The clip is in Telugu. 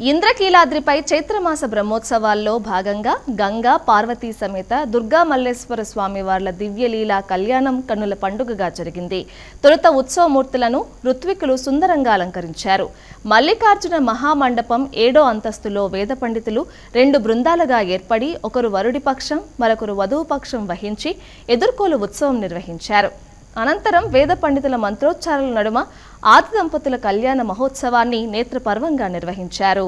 ఇంద్రకీలాద్రిపై చైత్రమాస బ్రహ్మోత్సవాల్లో భాగంగా గంగా పార్వతీ సమేత దుర్గా మల్లేశ్వర స్వామి వార్ల దివ్యలీలా కళ్యాణం కన్నుల పండుగగా జరిగింది. తొలుత ఉత్సవమూర్తులను ఋత్వికులు సుందరంగా అలంకరించారు. మల్లికార్జున మహామండపం 7వ అంతస్తులో వేద పండితులు 2 బృందాలుగా ఏర్పడి ఒకరు వరుడి పక్షం మరొకరు వధువు పక్షం వహించి ఎదుర్కోలు ఉత్సవం నిర్వహించారు. అనంతరం వేద పండితుల మంత్రోచ్చారాల నడుమ ఆది దంపతుల కళ్యాణ మహోత్సవాన్ని నేత్రపర్వంగా నిర్వహించారు.